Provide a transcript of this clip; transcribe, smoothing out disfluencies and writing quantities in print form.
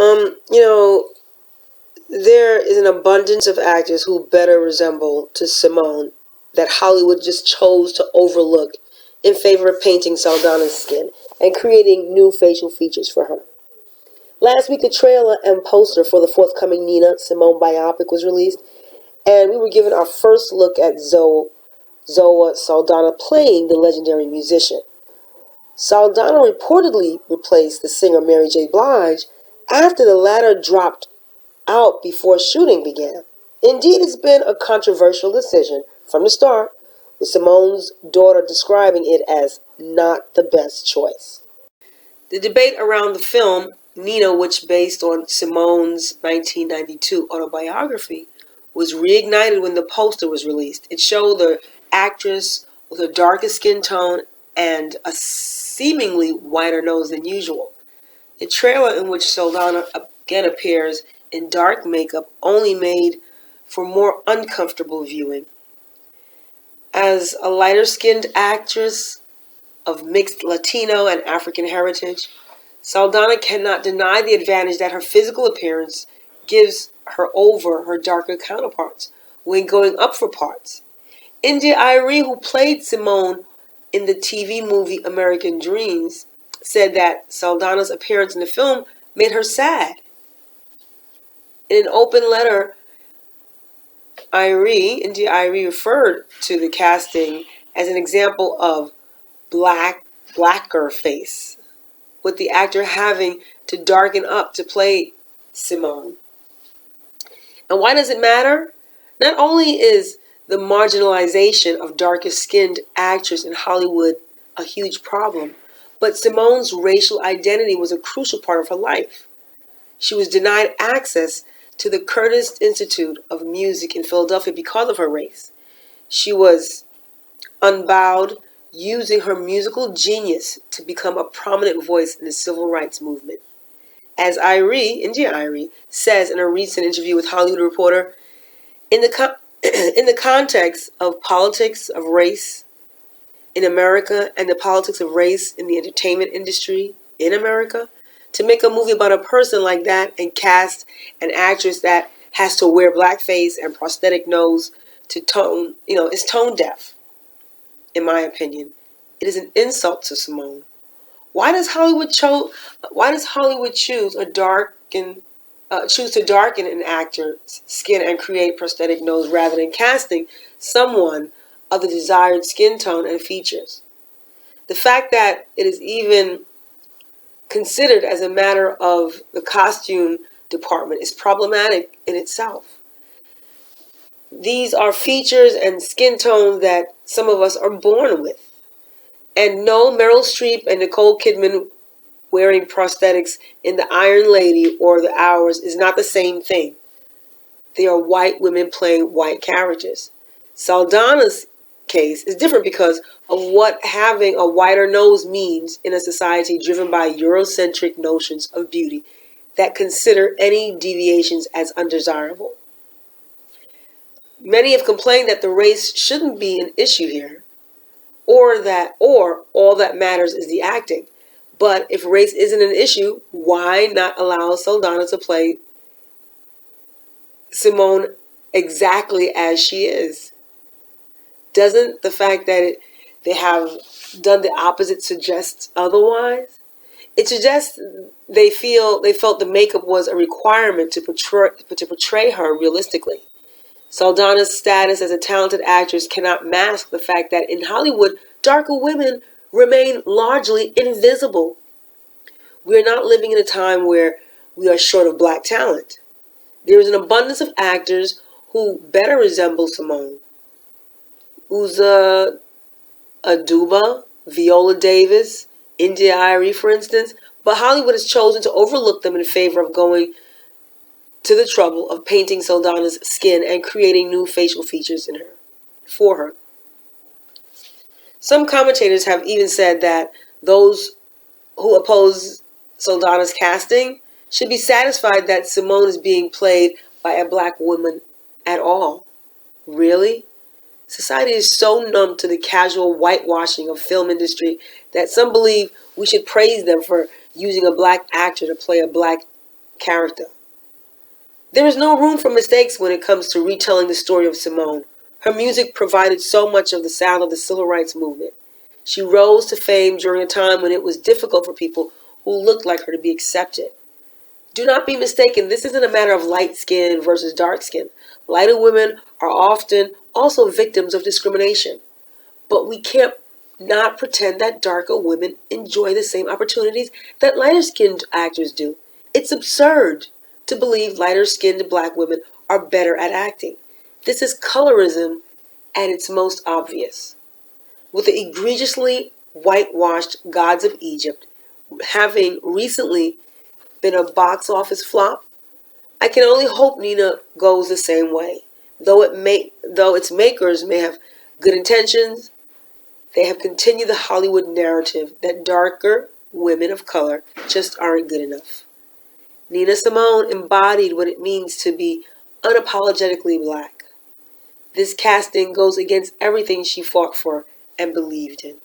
You know, there is an abundance of actors who better resemble to Simone that Hollywood just chose to overlook in favor of painting Saldana's skin and creating new facial features for her. Last week, a trailer and poster for the forthcoming Nina Simone biopic was released, and we were given our first look at Zoe Saldana playing the legendary musician. Saldana reportedly replaced the singer Mary J. Blige after the latter dropped out before shooting began. Indeed, it's been a controversial decision from the start, with Simone's daughter describing it as not the best choice. The debate around the film, Nina, which based on Simone's 1992 autobiography, was reignited when the poster was released. It showed the actress with a darker skin tone and a seemingly whiter nose than usual. The trailer, in which Saldana again appears in dark makeup, only made for more uncomfortable viewing. As a lighter-skinned actress of mixed Latino and African heritage, Saldana cannot deny the advantage that her physical appearance gives her over her darker counterparts when going up for parts. India Arie, who played Simone in the TV movie American Dreams, said that Saldana's appearance in the film made her sad. In an open letter, India Arie referred to the casting as an example of blacker face, with the actor having to darken up to play Simone. And why does it matter? Not only is the marginalization of darker-skinned actors in Hollywood a huge problem, but Simone's racial identity was a crucial part of her life. She was denied access to the Curtis Institute of Music in Philadelphia because of her race. She was unbowed, using her musical genius to become a prominent voice in the civil rights movement. As India Arie, says in a recent interview with Hollywood Reporter, in the context of politics of race in America and the politics of race in the entertainment industry in America, to make a movie about a person like that and cast an actress that has to wear blackface and prosthetic nose to tone, is tone deaf, in my opinion. It is an insult to Simone. Why does Hollywood choose to darken an actor's skin and create prosthetic nose rather than casting someone of the desired skin tone and features? The fact that it is even considered as a matter of the costume department is problematic in itself. These are features and skin tones that some of us are born with. And no, Meryl Streep and Nicole Kidman wearing prosthetics in The Iron Lady or The Hours is not the same thing. They are white women playing white characters. Saldana's case is different because of what having a wider nose means in a society driven by Eurocentric notions of beauty that consider any deviations as undesirable. Many have complained that the race shouldn't be an issue here, or all that matters is the acting. But if race isn't an issue, why not allow Saldana to play Simone exactly as she is? Doesn't the fact that they have done the opposite suggest otherwise? It suggests they felt the makeup was a requirement to portray her realistically. Saldana's status as a talented actress cannot mask the fact that in Hollywood, darker women remain largely invisible. We are not living in a time where we are short of black talent. There is an abundance of actors who better resemble Simone. Uza Aduba, Viola Davis, India Arie, for instance, but Hollywood has chosen to overlook them in favor of going to the trouble of painting Saldana's skin and creating new facial features for her. Some commentators have even said that those who oppose Saldana's casting should be satisfied that Simone is being played by a black woman at all. Really? Society is so numb to the casual whitewashing of film industry that some believe we should praise them for using a black actor to play a black character. There is no room for mistakes when it comes to retelling the story of Simone. Her music provided so much of the sound of the civil rights movement. She rose to fame during a time when it was difficult for people who looked like her to be accepted. Do not be mistaken, this isn't a matter of light skin versus dark skin. Lighter women are often also victims of discrimination. But we can't not pretend that darker women enjoy the same opportunities that lighter-skinned actors do. It's absurd to believe lighter-skinned black women are better at acting. This is colorism at its most obvious. With the egregiously whitewashed Gods of Egypt having recently been a box office flop, I can only hope Nina goes the same way. Though its makers may have good intentions, they have continued the Hollywood narrative that darker women of color just aren't good enough. Nina Simone embodied what it means to be unapologetically black. This casting goes against everything she fought for and believed in.